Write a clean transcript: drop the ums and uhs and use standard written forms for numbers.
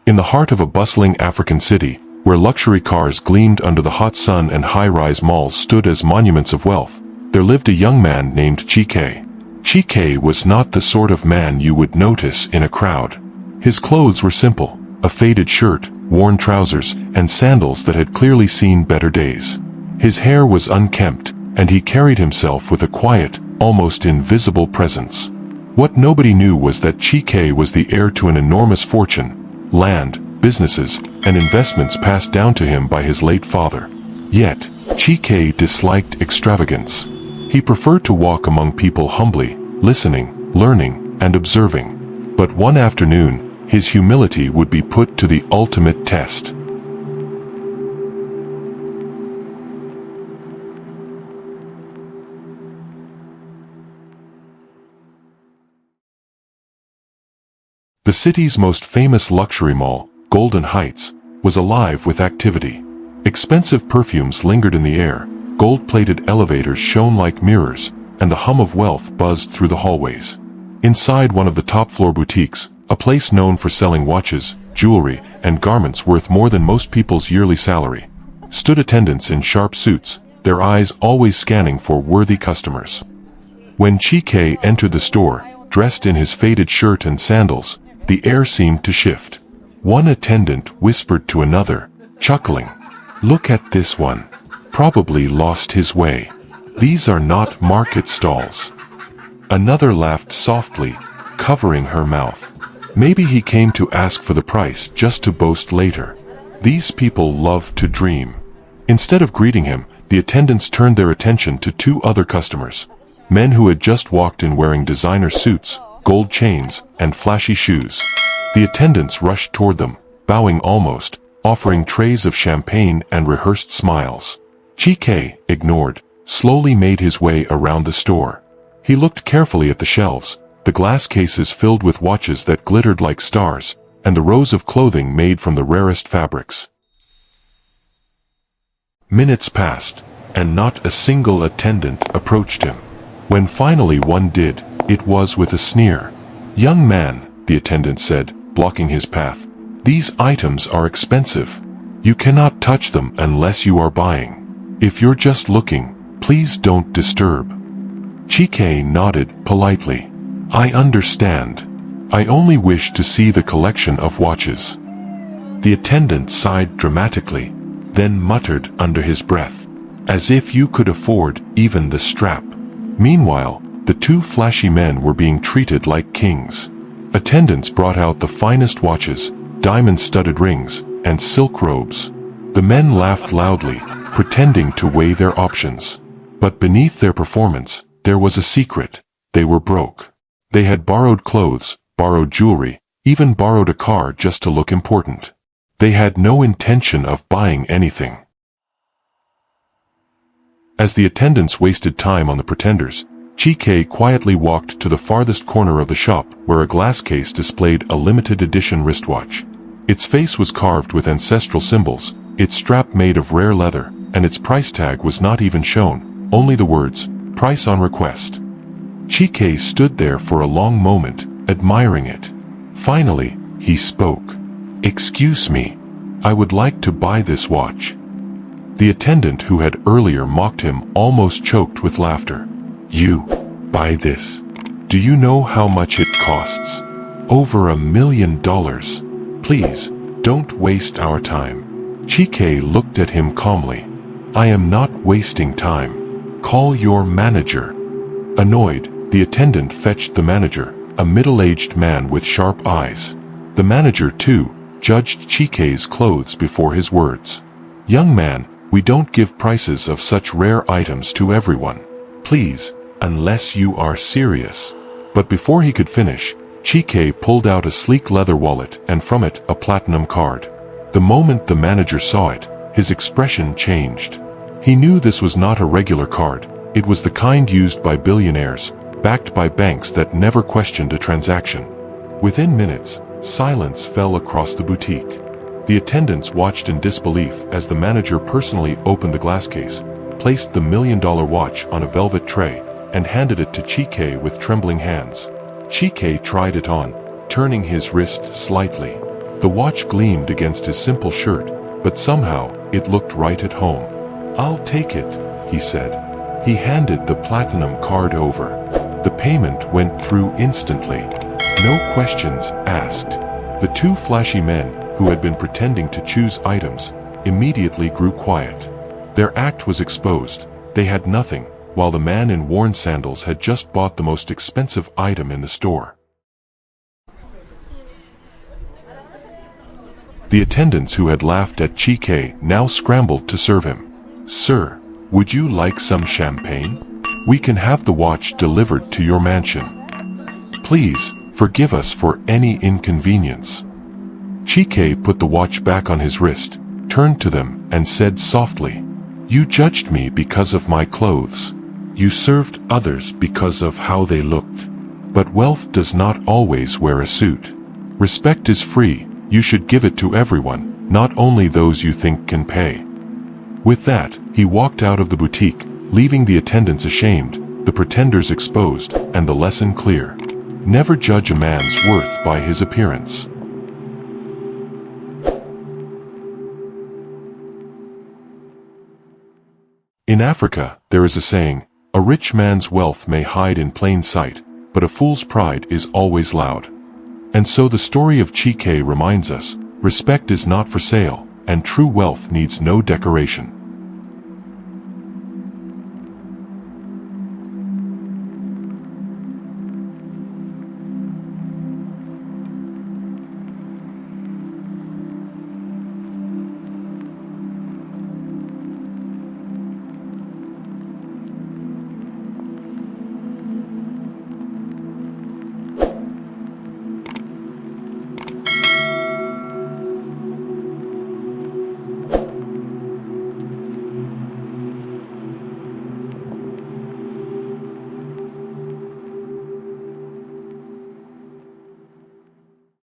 In the heart of a bustling African city, where luxury cars gleamed under the hot sun and high-rise malls stood as monuments of wealth, there lived a young man named Chike. Chike was not the sort of man you would notice in a crowd. His clothes were simple, a faded shirt, worn trousers, and sandals that had clearly seen better days. His hair was unkempt, and he carried himself with a quiet, almost invisible presence. What nobody knew was that Chike was the heir to an enormous fortune, land, businesses, and investments passed down to him by his late father. Yet, Chike disliked extravagance. He preferred to walk among people humbly, listening, learning, and observing. But one afternoon, his humility would be put to the ultimate test. The city's most famous luxury mall, Golden Heights, was alive with activity. Expensive perfumes lingered in the air, gold-plated elevators shone like mirrors, and the hum of wealth buzzed through the hallways. Inside one of the top-floor boutiques, a place known for selling watches, jewelry, and garments worth more than most people's yearly salary, stood attendants in sharp suits, their eyes always scanning for worthy customers. When Chike entered the store, dressed in his faded shirt and sandals, the air seemed to shift. One attendant whispered to another, chuckling, "Look at this one. Probably lost his way. These are not market stalls." Another laughed softly, covering her mouth. Maybe he came to ask for the price just to boast later. These people love to dream. Instead of greeting him, the attendants turned their attention to two other customers. Men who had just walked in wearing designer suits, gold chains, and flashy shoes. The attendants rushed toward them, bowing almost, offering trays of champagne and rehearsed smiles. Chike, ignored, slowly made his way around the store. He looked carefully at the shelves, the glass cases filled with watches that glittered like stars, and the rows of clothing made from the rarest fabrics. Minutes passed, and not a single attendant approached him. When finally one did, it was with a sneer. "Young man," the attendant said, blocking his path, "these items are expensive. You cannot touch them unless you are buying. If you're just looking, please don't disturb." Chike nodded politely. "I understand. I only wish to see the collection of watches." The attendant sighed dramatically, then muttered under his breath, "As if you could afford even the strap." Meanwhile, the two flashy men were being treated like kings. Attendants brought out the finest watches, diamond-studded rings, and silk robes. The men laughed loudly, pretending to weigh their options. But beneath their performance, there was a secret. They were broke. They had borrowed clothes, borrowed jewelry, even borrowed a car just to look important. They had no intention of buying anything. As the attendants wasted time on the pretenders, Chike quietly walked to the farthest corner of the shop where a glass case displayed a limited edition wristwatch. Its face was carved with ancestral symbols, its strap made of rare leather, and its price tag was not even shown, only the words, "Price on request." Chike stood there for a long moment, admiring it. Finally, he spoke. "Excuse me. I would like to buy this watch." The attendant who had earlier mocked him almost choked with laughter. "You buy this? Do you know how much it costs? Over $1 million. Please, don't waste our time." Chike looked at him calmly. "I am not wasting time. Call your manager." Annoyed, the attendant fetched the manager, a middle-aged man with sharp eyes. The manager, too, judged Chike's clothes before his words. "Young man, we don't give prices of such rare items to everyone. Please, unless you are serious." But before he could finish, Chike pulled out a sleek leather wallet and from it a platinum card. The moment the manager saw it, his expression changed. He knew this was not a regular card. It was the kind used by billionaires, backed by banks that never questioned a transaction. Within minutes, silence fell across the boutique. The attendants watched in disbelief as the manager personally opened the glass case, placed the $1 million watch on a velvet tray, and handed it to Chike with trembling hands. Chike tried it on, turning his wrist slightly. The watch gleamed against his simple shirt, but somehow, it looked right at home. "I'll take it," he said. He handed the platinum card over. The payment went through instantly. No questions asked. The two flashy men, who had been pretending to choose items, immediately grew quiet. Their act was exposed. They had nothing, while the man in worn sandals had just bought the most expensive item in the store. The attendants who had laughed at Chike now scrambled to serve him. "Sir, would you like some champagne? We can have the watch delivered to your mansion. Please, forgive us for any inconvenience." Chike put the watch back on his wrist, turned to them, and said softly, "You judged me because of my clothes. You served others because of how they looked. But wealth does not always wear a suit. Respect is free. You should give it to everyone, not only those you think can pay." With that, he walked out of the boutique, leaving the attendants ashamed, the pretenders exposed, and the lesson clear. Never judge a man's worth by his appearance. In Africa, there is a saying, "A rich man's wealth may hide in plain sight, but a fool's pride is always loud." And so the story of Chike reminds us, respect is not for sale, and true wealth needs no decoration.